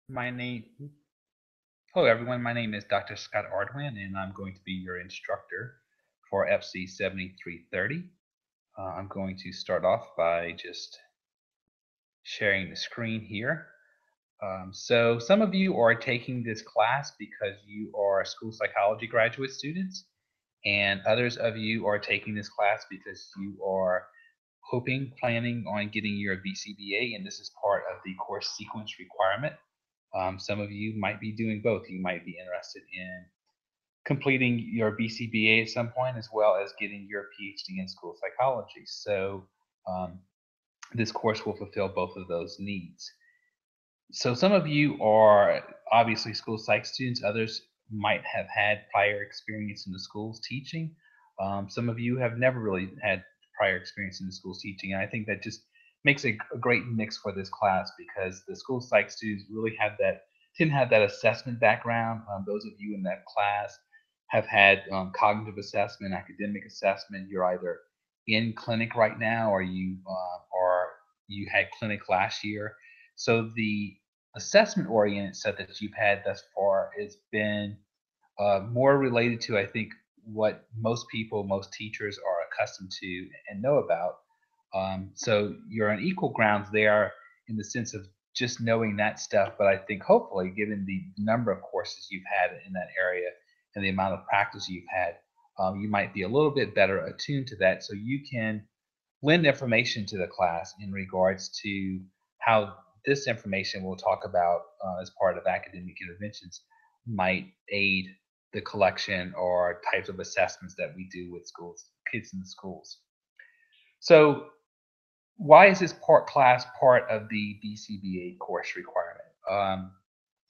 My name, Hello everyone. My name is Dr. Scott Ardwin, and I'm going to be your instructor for EPSY 7330. I'm going to start off by just sharing the screen here. So some of you are taking this class because you are school psychology graduate students, and others of you are taking this class because you are planning on getting your BCBA, and this is part of the course sequence requirement. Some of you might be doing both. You might be interested in completing your BCBA at some point, as well as getting your PhD in school psychology. So um, this course will fulfill both of those needs. So some of you are obviously school psych students. Others might have had prior experience in the schools teaching. Some of you have never really had prior experience in the schools teaching. And I think that just makes a great mix for this class because the school psych students really tend to have that assessment background. Those of you in that class have had cognitive assessment, academic assessment. You're either in clinic right now, or you had clinic last year. So the assessment oriented stuff that you've had thus far has been more related to, I think, what most people, most teachers are accustomed to and know about. So you're on equal grounds there in the sense of just knowing that stuff. But I think hopefully, given the number of courses you've had in that area and the amount of practice you've had, you might be a little bit better attuned to that so you can lend information to the class in regards to how this information we'll talk about as part of academic interventions might aid the collection or types of assessments that we do with kids in the schools. So why is this class part of the BCBA course requirement?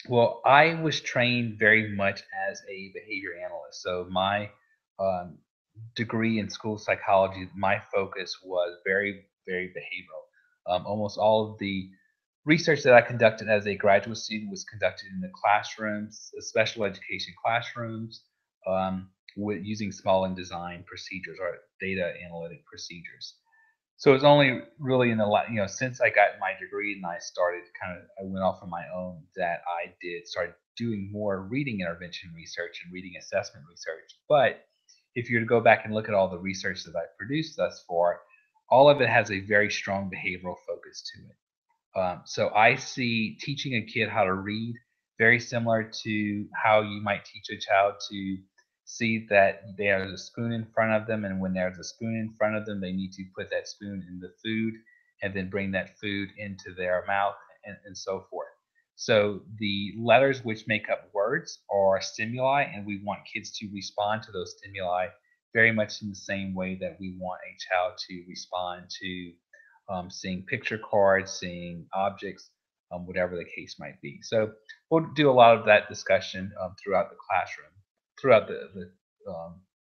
Well, I was trained very much as a behavior analyst. So my um, degree in school psychology, my focus was very, very behavioral. Almost all of the research that I conducted as a graduate student was conducted in the classrooms, special education classrooms, with using small and design procedures or data analytic procedures. So it's only really since I got my degree and I went off on my own that I did start doing more reading intervention research and reading assessment research. But if you were to go back and look at all the research that I've produced thus far, all of it has a very strong behavioral focus to it. So I see teaching a kid how to read very similar to how you might teach a child to see that there's a spoon in front of them, and when there's a spoon in front of them, they need to put that spoon in the food and then bring that food into their mouth and so forth. So the letters which make up words are stimuli, and we want kids to respond to those stimuli very much in the same way that we want a child to respond to seeing picture cards, seeing objects, whatever the case might be. So we'll do a lot of that discussion throughout the classroom, throughout the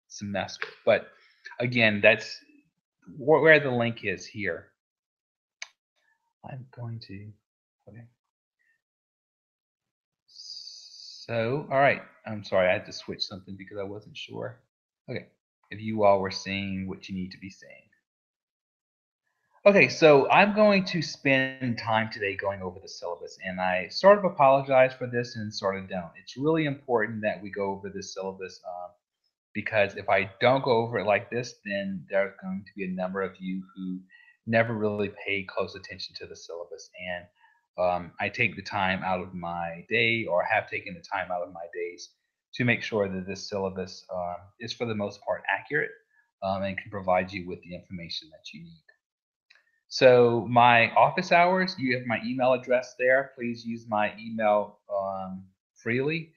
semester. But again, that's where the link is here. I'm going to, okay. So, all right. I'm sorry, I had to switch something because I wasn't sure. Okay. If you all were seeing what you need to be seeing. Okay, so I'm going to spend time today going over the syllabus, and I sort of apologize for this and sort of don't. It's really important that we go over this syllabus because if I don't go over it like this, then there's going to be a number of you who never really pay close attention to the syllabus. And I take the time out of my day, or have taken the time out of my days, to make sure that this syllabus is for the most part accurate and can provide you with the information that you need. So my office hours, you have my email address there. Please use my email freely.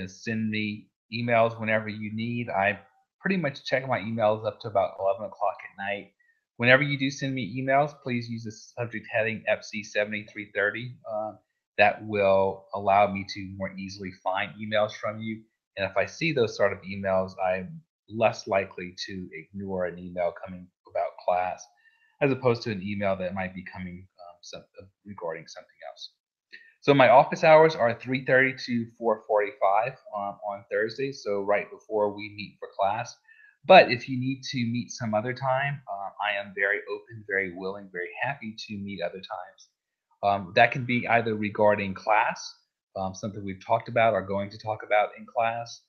Send me emails whenever you need. I pretty much check my emails up to about 11 o'clock at night. Whenever you do send me emails, please use the subject heading EPSY 7330. That will allow me to more easily find emails from you. And if I see those sort of emails, I'm less likely to ignore an email coming about class as opposed to an email that might be coming regarding something else. So my office hours are 3:30 to 4:45 on Thursday, so right before we meet for class. But if you need to meet some other time, I am very open, very willing, very happy to meet other times. That can be either regarding class, something we've talked about or going to talk about in class.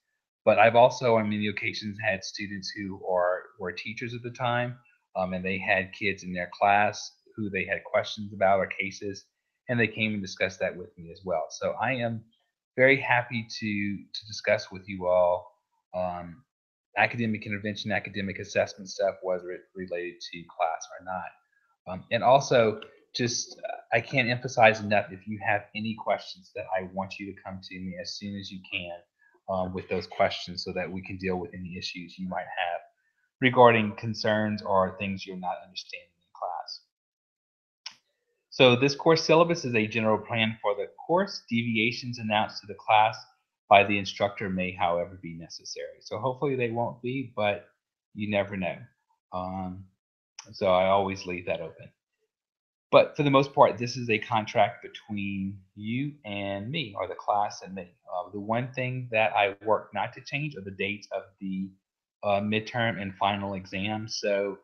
But I've also on many occasions had students who were teachers at the time, and they had kids in their class who they had questions about or cases, and they came and discussed that with me as well. So I am very happy to discuss with you all um, academic intervention, academic assessment stuff, whether it related to class or not. And also, just I can't emphasize enough, if you have any questions, that I want you to come to me as soon as you can with those questions so that we can deal with any issues you might have regarding concerns or things you're not understanding in class. So this course syllabus is a general plan for the course. Deviations announced to the class by the instructor may, however, be necessary. So hopefully they won't be, but you never know. So I always leave that open. But for the most part, this is a contract between you and me, or the class and me. The one thing that I work not to change are the dates of the midterm and final exams. So,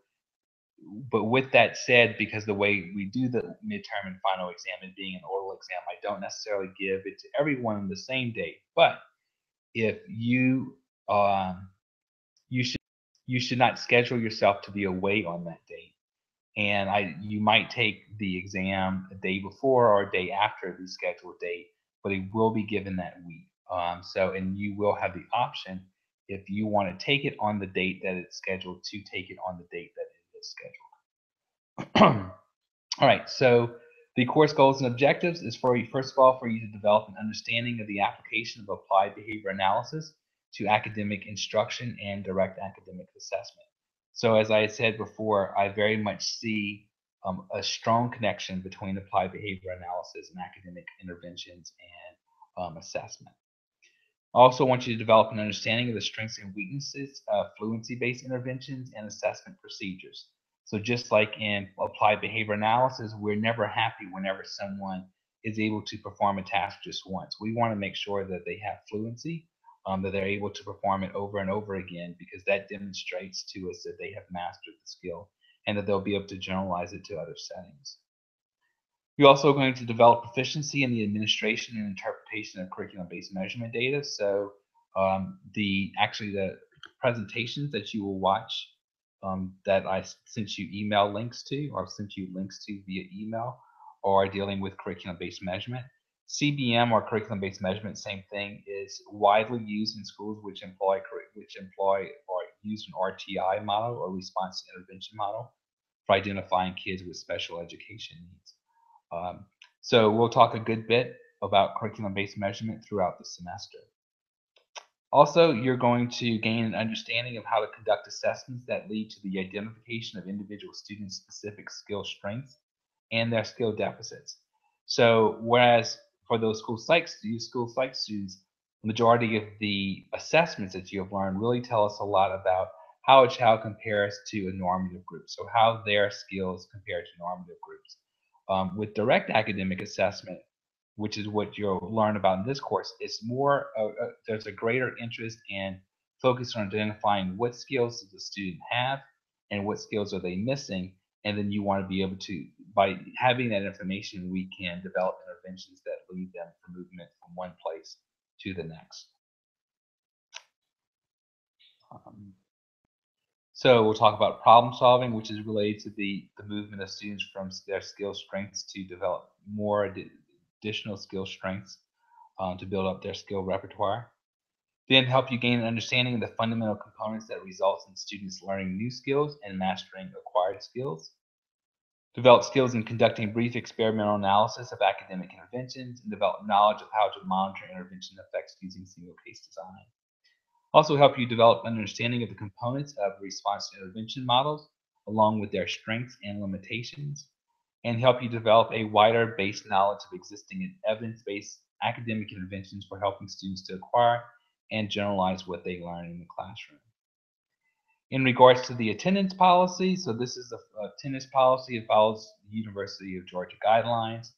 but with that said, because the way we do the midterm and final exam, and being an oral exam, I don't necessarily give it to everyone on the same date. But if you you should you should not schedule yourself to be away on that date. And you might take the exam a day before or a day after the scheduled date, but it will be given that week. And you will have the option, if you want to take it on the date that it's scheduled, to take it on the date that it is scheduled. All right, so the course goals and objectives is for you, first of all, for you to develop an understanding of the application of applied behavior analysis to academic instruction and direct academic assessment. So as I said before, I very much see a strong connection between applied behavior analysis and academic interventions and assessment. I also want you to develop an understanding of the strengths and weaknesses of fluency-based interventions and assessment procedures. So just like in applied behavior analysis, we're never happy whenever someone is able to perform a task just once. We want to make sure that they have fluency, that they're able to perform it over and over again, because that demonstrates to us that they have mastered the skill and that they'll be able to generalize it to other settings. You're also going to develop proficiency in the administration and interpretation of curriculum-based measurement data. So the presentations that you will watch that I sent you email links to, or sent you links to via email, are dealing with curriculum-based measurement. CBM, or curriculum-based measurement, same thing, is widely used in schools which employ or use an RTI model, or response to intervention model, for identifying kids with special education needs. So we'll talk a good bit about curriculum-based measurement throughout the semester. Also, you're going to gain an understanding of how to conduct assessments that lead to the identification of individual students' specific skill strengths and their skill deficits. So whereas for those school psych students, the majority of the assessments that you have learned really tell us a lot about how a child compares to a normative group, so how their skills compare to normative groups. With direct academic assessment, which is what you'll learn about in this course, it's more, there's a greater interest and focus on identifying what skills does the student have and what skills are they missing. And then you want to be able to, by having that information, we can develop interventions that lead them for movement from one place to the next. So we'll talk about problem solving, which is related to the movement of students from their skill strengths to develop more additional skill strengths to build up their skill repertoire. Then help you gain an understanding of the fundamental components that result in students learning new skills and mastering acquired skills. Develop skills in conducting brief experimental analysis of academic interventions, and develop knowledge of how to monitor intervention effects using single case design. Also help you develop an understanding of the components of response to intervention models, along with their strengths and limitations, and help you develop a wider base knowledge of existing and evidence-based academic interventions for helping students to acquire and generalize what they learn in the classroom. In regards to the attendance policy, so this is a attendance policy. It follows the University of Georgia guidelines.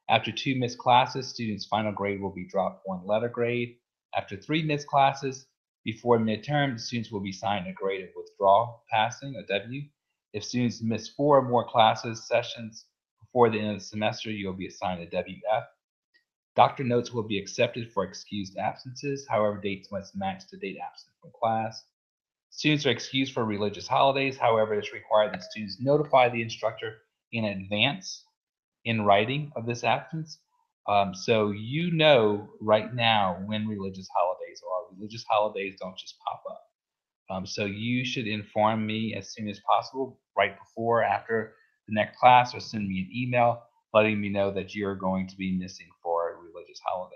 After 2 missed classes, students' final grade will be dropped 1 letter grade. After 3 missed classes before midterm, the students will be assigned a grade of withdrawal passing, a W. If students miss 4 or more classes sessions before the end of the semester, you'll be assigned a WF. Doctor notes will be accepted for excused absences. However, dates must match the date absent from class. Students are excused for religious holidays. However, it is required that students notify the instructor in advance in writing of this absence. So you know right now when religious holidays are. Religious holidays don't just pop up. So you should inform me as soon as possible, right before, after the next class, or send me an email letting me know that you're going to be missing for a religious holiday.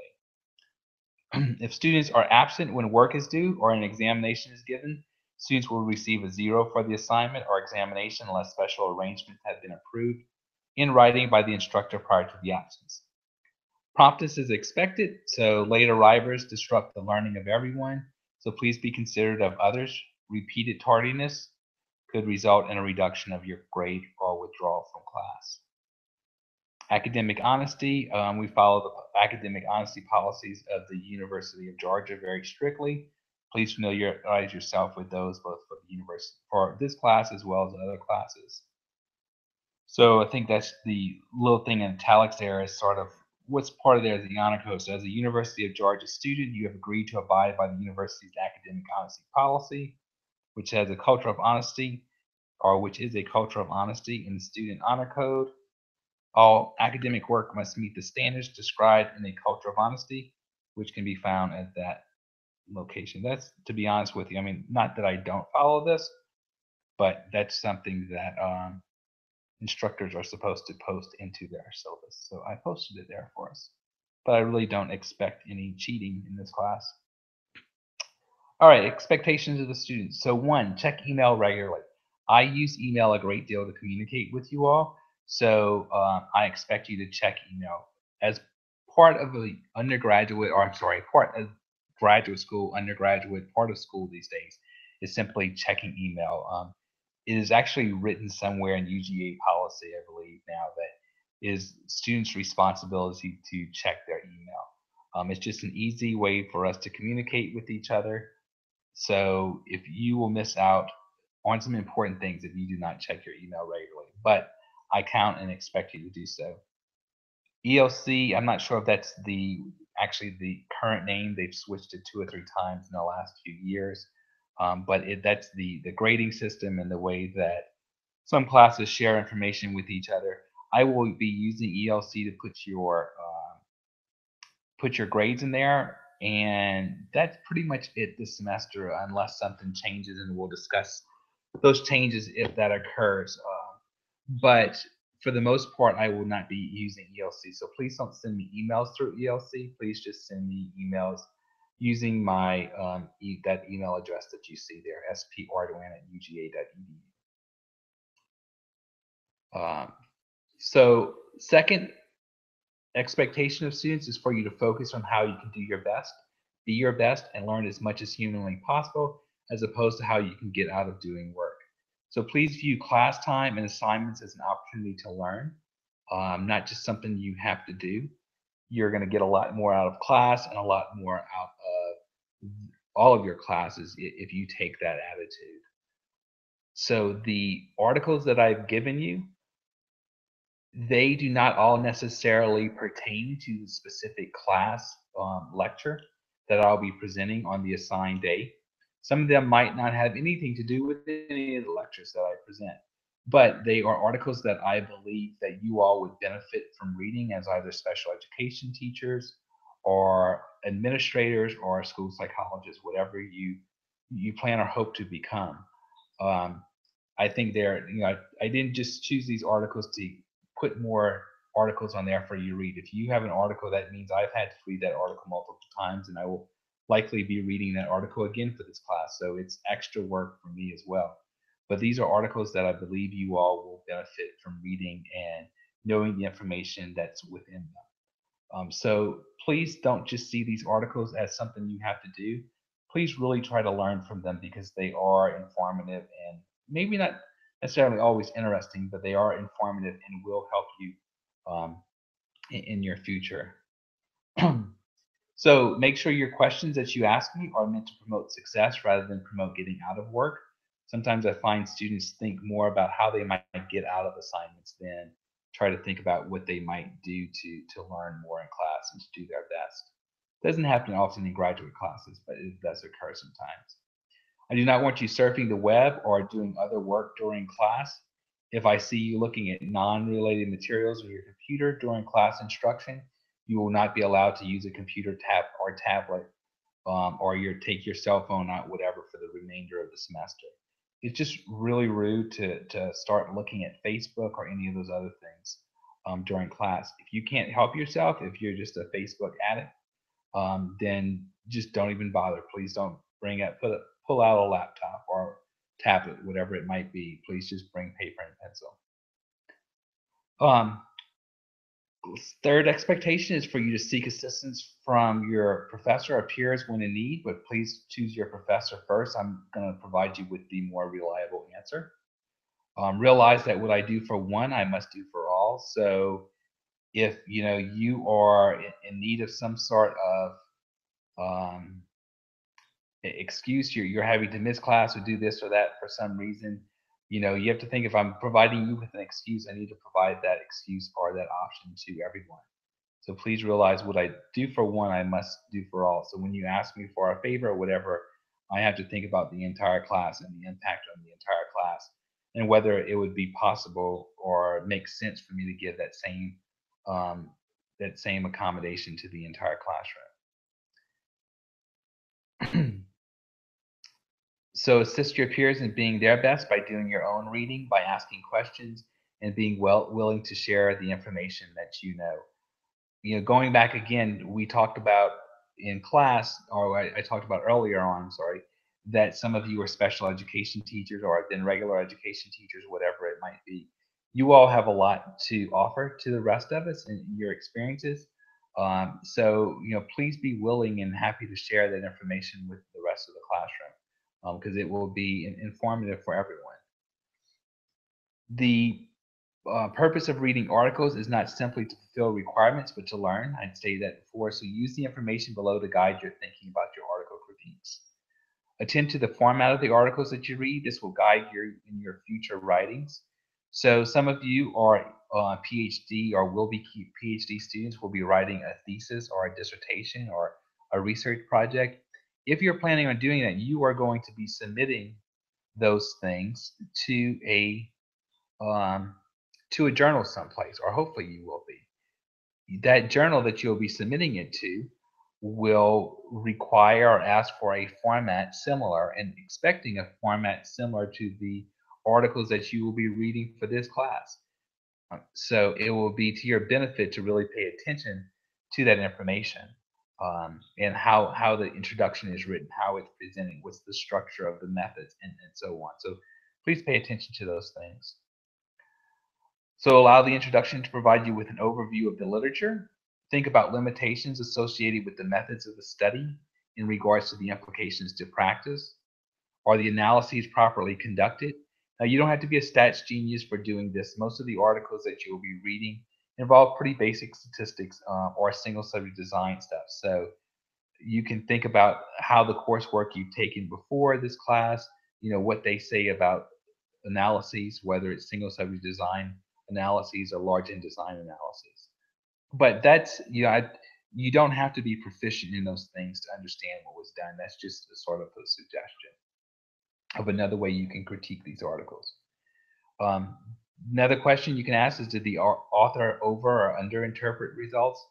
If students are absent when work is due or an examination is given, students will receive a 0 for the assignment or examination unless special arrangements have been approved in writing by the instructor prior to the absence. Promptness is expected, so late arrivals disrupt the learning of everyone, so please be considerate of others. Repeated tardiness could result in a reduction of your grade or withdrawal from class. Academic honesty, we follow the academic honesty policies of the University of Georgia very strictly. Please familiarize yourself with those both for the university, for this class as well as other classes. So I think that's the little thing in italics there is sort of what's part of there is the honor code. So as a University of Georgia student, you have agreed to abide by the university's academic honesty policy, which has a culture of honesty, or which is a culture of honesty in the student honor code. All academic work must meet the standards described in a culture of honesty, which can be found at that location. That's, to be honest with you, I mean, not that I don't follow this, but that's something that instructors are supposed to post into their syllabus. So I posted it there for us. But I really don't expect any cheating in this class. All right, expectations of the students. So 1, check email regularly. I use email a great deal to communicate with you all. So I expect you to check email as part of the undergraduate, or I'm sorry, part of graduate school, undergraduate, part of school these days is simply checking email. It is actually written somewhere in UGA policy, I believe now, that is students' responsibility to check their email. It's just an easy way for us to communicate with each other. So if you will miss out on some important things if you do not check your email regularly, but I count and expect you to do so. ELC, I'm not sure if that's actually the current name. They've switched it 2 or 3 times in the last few years. But that's the grading system and the way that some classes share information with each other. I will be using ELC to put your grades in there, and that's pretty much it this semester, unless something changes, and we'll discuss those changes if that occurs. But for the most part, I will not be using ELC. So please don't send me emails through ELC. Please just send me emails using my that email address that you see there, sparduan@uga.edu. So second expectation of students is for you to focus on how you can do your best, be your best, and learn as much as humanly possible, as opposed to how you can get out of doing work. So please view class time and assignments as an opportunity to learn, not just something you have to do. You're going to get a lot more out of class and a lot more out of all of your classes if you take that attitude. So the articles that I've given you, they do not all necessarily pertain to the specific class lecture that I'll be presenting on the assigned day. Some of them might not have anything to do with any of the lectures that I present, but they are articles that I believe that you all would benefit from reading as either special education teachers or administrators or school psychologists, whatever you plan or hope to become. I think I didn't just choose these articles to put more articles on there for you to read. If you have an article, that means I've had to read that article multiple times, and I will likely be reading that article again for this class. So it's extra work for me as well. But these are articles that I believe you all will benefit from reading and knowing the information that's within them. So please don't just see these articles as something you have to do. Please really try to learn from them because they are informative and maybe not necessarily always interesting, but they are informative and will help you in your future. So make sure your questions that you ask me are meant to promote success rather than promote getting out of work. Sometimes I find students think more about how they might get out of assignments than try to think about what they might do to learn more in class and to do their best. It doesn't happen often in graduate classes, but it does occur sometimes. I do not want you surfing the web or doing other work during class. If I see you looking at non-related materials on your computer during class instruction, you will not be allowed to use a computer tab or tablet, or take your cell phone out, whatever, for the remainder of the semester. It's just really rude to start looking at Facebook or any of those other things during class. If you can't help yourself, if you're just a Facebook addict, then just don't even bother. Please don't pull out a laptop or tablet, whatever it might be. Please just bring paper and pencil. Um, Third expectation is for you to seek assistance from your professor or peers when in need, but please choose your professor first. I'm going to provide you with the more reliable answer. Realize that what I do for one, I must do for all. So if you are in need of some sort of excuse, you're having to miss class or do this or that for some reason, you have to think, if I'm providing you with an excuse, I need to provide that excuse or that option to everyone. So please realize, what I do for one, I must do for all. So when you ask me for a favor or whatever, I have to think about the entire class and the impact on the entire class, and whether it would be possible or make sense for me to give that same accommodation to the entire classroom. So assist your peers in being their best by doing your own reading, by asking questions, and being willing to share the information that you know. Going back again, we talked about in class, or I talked about earlier on, I'm sorry, that some of you are special education teachers or then regular education teachers, whatever it might be. You all have a lot to offer to the rest of us in your experiences. So, please be willing and happy to share that information with the rest of the classroom, because it will be informative for everyone. The purpose of reading articles is not simply to fulfill requirements, but to learn. I'd say that before, so use the information below to guide your thinking about your article critiques. Attend to the format of the articles that you read. This will guide in your future writings. So some of you are PhD or will be PhD students, will be writing a thesis or a dissertation or a research project. If you're planning on doing that, you are going to be submitting those things to a journal someplace, or hopefully you will be. That journal that you'll be submitting it to will require or ask for a format similar, and expecting a format similar to the articles that you will be reading for this class. So it will be to your benefit to really pay attention to that information, and how the introduction is written, how it's presented, what's the structure of the methods, and so on. So please pay attention to those things. So allow the introduction to provide you with an overview of the literature. Think about limitations associated with the methods of the study in regards to the implications to practice. Are the analyses properly conducted? Now, you don't have to be a stats genius for doing this. Most of the articles that you'll be reading involve pretty basic statistics, or single subject design stuff. So you can think about how the coursework you've taken before this class, what they say about analyses, whether it's single subject design analyses or large N design analyses. But that's, you don't have to be proficient in those things to understand what was done. That's just a sort of a suggestion of another way you can critique these articles. Another question you can ask is, did the author over or under interpret results?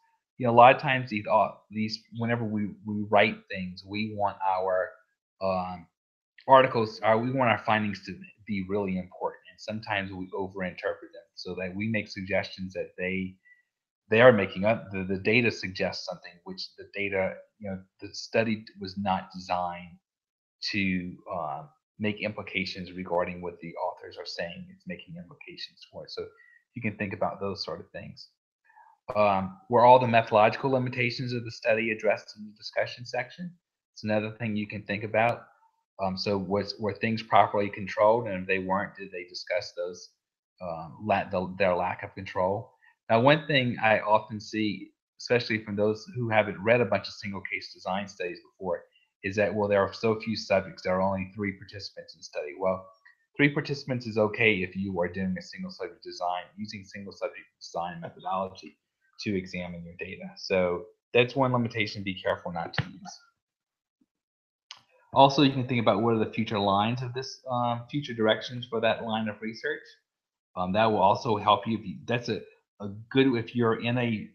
A lot of times these whenever we write things, we want our articles, we want our findings to be really important, and sometimes we overinterpret them so that we make suggestions that they are making up. The data suggests something, which the data, the study was not designed to make implications regarding what the authors are saying. It's making implications for it. So you can think about those sort of things. Were all the methodological limitations of the study addressed in the discussion section? It's another thing you can think about. So were things properly controlled, and if they weren't, did they discuss those, their lack of control? Now, one thing I often see, especially from those who haven't read a bunch of single case design studies before, is that, well, there are so few subjects, there are only 3 participants in the study. Well, 3 participants is okay if you are doing a single subject design, using single subject design methodology to examine your data. So that's one limitation. Be careful not to use. Also, you can think about what are the future lines of this, future directions for that line of research. That will also help you. That's a good, if you're in a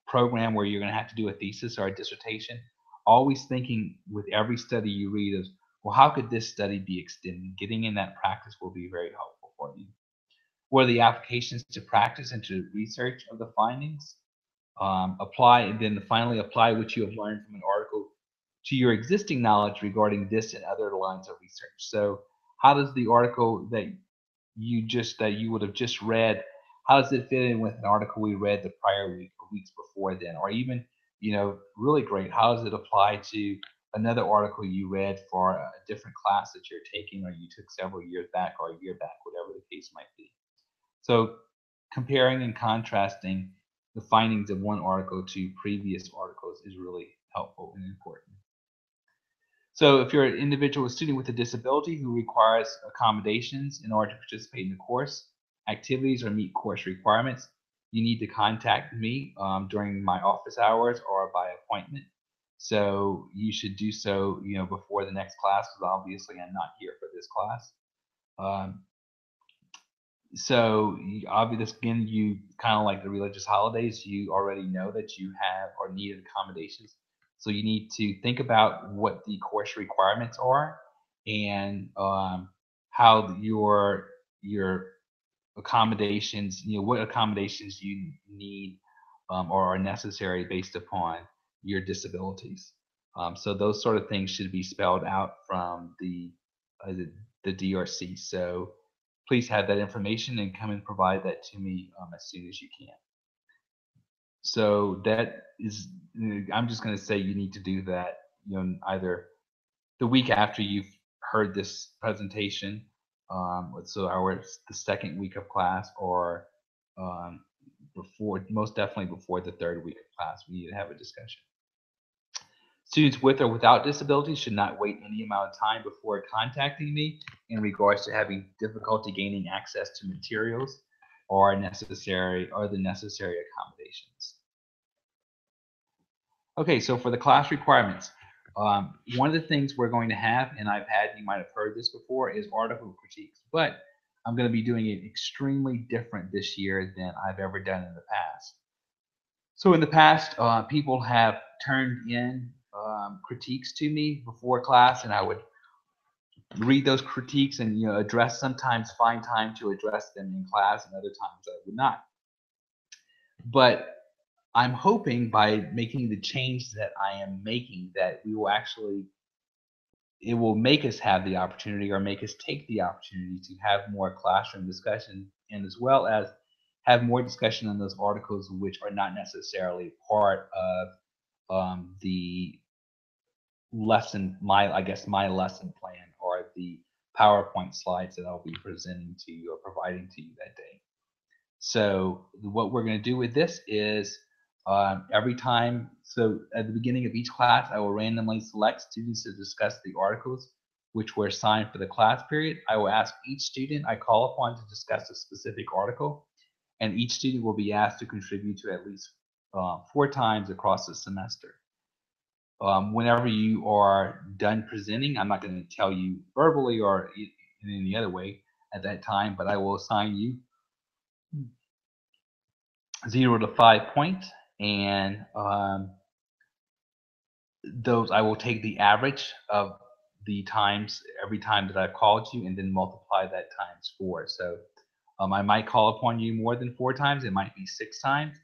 program where you're going to have to do a thesis or a dissertation, always thinking with every study you read is, well, how could this study be extended? Getting in that practice will be very helpful for you. What are the applications to practice and to research of the findings? Apply, and then finally apply what you have learned from an article to your existing knowledge regarding this and other lines of research. So how does the article that you would have just read, how does it fit in with an article we read the prior week or weeks before then? Or even, really great, how does it apply to another article you read for a different class that you're taking, or you took several years back or a year back, whatever the case might be. So comparing and contrasting the findings of one article to previous articles is really helpful and important. So if you're an individual student with a disability who requires accommodations in order to participate in the course, activities, or meet course requirements, you need to contact me during my office hours or by appointment. So you should do so, before the next class, because obviously I'm not here for this class. So obviously, again, you kind of like the religious holidays, you already know that you have or needed accommodations. So you need to think about what the course requirements are and how your accommodations, what accommodations you need or are necessary based upon your disabilities. So those sort of things should be spelled out from the DRC. So please have that information and come and provide that to me as soon as you can. So that is, I'm just going to say you need to do that, either the week after you've heard this presentation, so the second week of class, or most definitely before the third week of class, we need to have a discussion. Students with or without disabilities should not wait any amount of time before contacting me in regards to having difficulty gaining access to materials or the necessary accommodations. Okay, so for the class requirements, one of the things we're going to have, and you might have heard this before, is article critiques, but I'm going to be doing it extremely different this year than I've ever done in the past. So in the past, people have turned in critiques to me before class, and I would read those critiques and sometimes find time to address them in class, and other times I would not. But I'm hoping by making the change that I am making that it will make us have the opportunity, or make us take the opportunity to have more classroom discussion, and as well as have more discussion on those articles which are not necessarily part of the lesson, my lesson plan, or the PowerPoint slides that I'll be presenting to you or providing to you that day. So what we're going to do with this is every time, so at the beginning of each class, I will randomly select students to discuss the articles which were assigned for the class period. I will ask each student I call upon to discuss a specific article, and each student will be asked to contribute to at least 4 times across the semester. Whenever you are done presenting, I'm not going to tell you verbally or in any other way at that time, but I will assign you 0 to 5 points, and those I will take the average of the times every time that I've called you, and then multiply that times 4. So I might call upon you more than 4 times. It might be 6 times,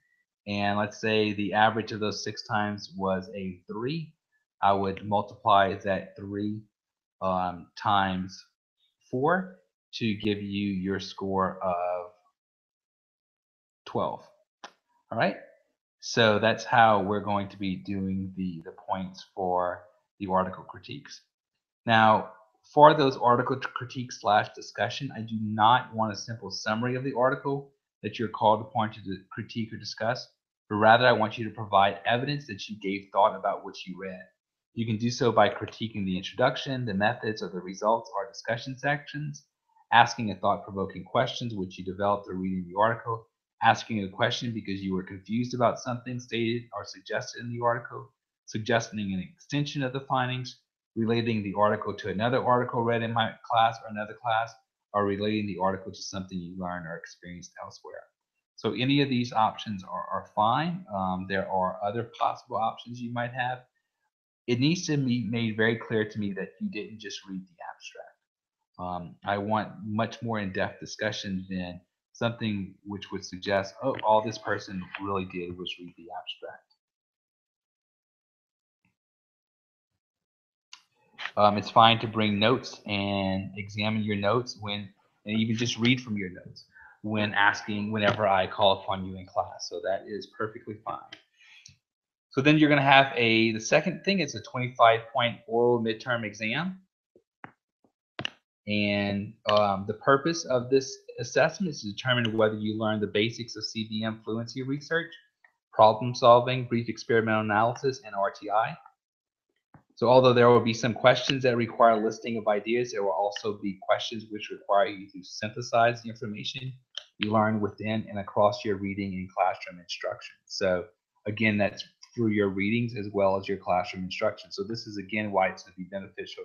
and let's say the average of those 6 times was a 3. I would multiply that 3 times 4 to give you your score of 12. All right. So that's how we're going to be doing the points for the article critiques. Now, for those article critiques / discussion, I do not want a simple summary of the article that you're called upon to critique or discuss, but rather I want you to provide evidence that you gave thought about what you read. You can do so by critiquing the introduction, the methods, or the results or discussion sections, asking a thought-provoking questions which you developed through reading the article, asking a question because you were confused about something stated or suggested in the article, suggesting an extension of the findings, relating the article to another article read in my class or another class, or relating the article to something you learned or experienced elsewhere. So any of these options are fine. There are other possible options you might have. It needs to be made very clear to me that you didn't just read the abstract. I want much more in-depth discussion than something which would suggest, oh, all this person really did was read the abstract. It's fine to bring notes and examine your notes and even just read from your notes whenever I call upon you in class. So that is perfectly fine. So then you're going to have the second thing is a 25-point oral midterm exam. And the purpose of this assessment is to determine whether you learn the basics of CBM fluency research, problem solving, brief experimental analysis, and RTI. So although there will be some questions that require listing of ideas, there will also be questions which require you to synthesize the information you learn within and across your reading and classroom instruction. So again, that's through your readings as well as your classroom instruction. So this is again why it's going to be beneficial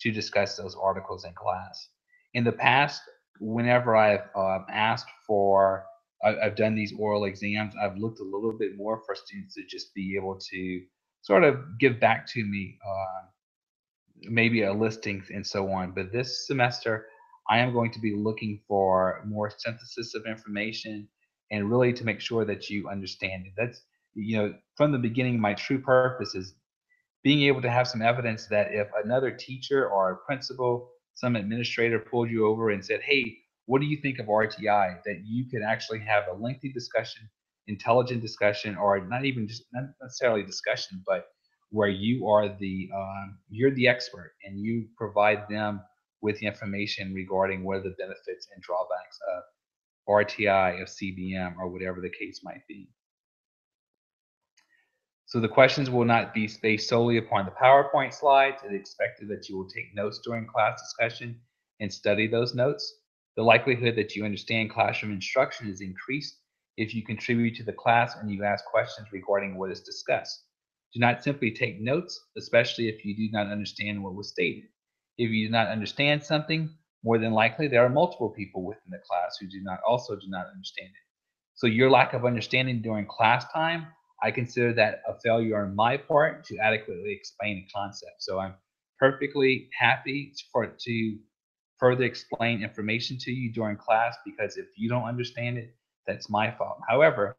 to discuss those articles in class. In the past, whenever I've asked for, I've done these oral exams, I've looked a little bit more for students to just be able to sort of give back to me maybe a listing and so on. But this semester, I am going to be looking for more synthesis of information and really to make sure that you understand it. That's, from the beginning, my true purpose is being able to have some evidence that if another teacher or a principal, some administrator pulled you over and said, hey, what do you think of RTI? That you could actually have a lengthy discussion, intelligent discussion, or not necessarily discussion, but where you are you're the expert and you provide them with the information regarding what are the benefits and drawbacks of RTI, of CBM, or whatever the case might be. So the questions will not be based solely upon the PowerPoint slides. It is expected that you will take notes during class discussion and study those notes. The likelihood that you understand classroom instruction is increased if you contribute to the class and you ask questions regarding what is discussed. Do not simply take notes, especially if you do not understand what was stated. If you do not understand something, more than likely there are multiple people within the class who do not understand it. So your lack of understanding during class time, I consider that a failure on my part to adequately explain a concept. So I'm perfectly happy to further explain information to you during class, because if you don't understand it, that's my fault. However,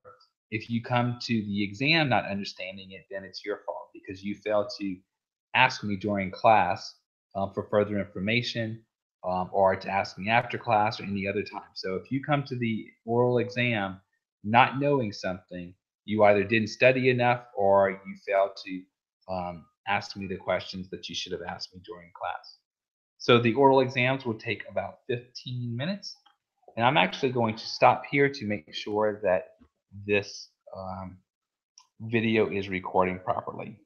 if you come to the exam not understanding it, then it's your fault because you failed to ask me during class for further information, or to ask me after class or any other time. So if you come to the oral exam not knowing something, you either didn't study enough or you failed to ask me the questions that you should have asked me during class. So the oral exams will take about 15 minutes. And I'm actually going to stop here to make sure that this video is recording properly.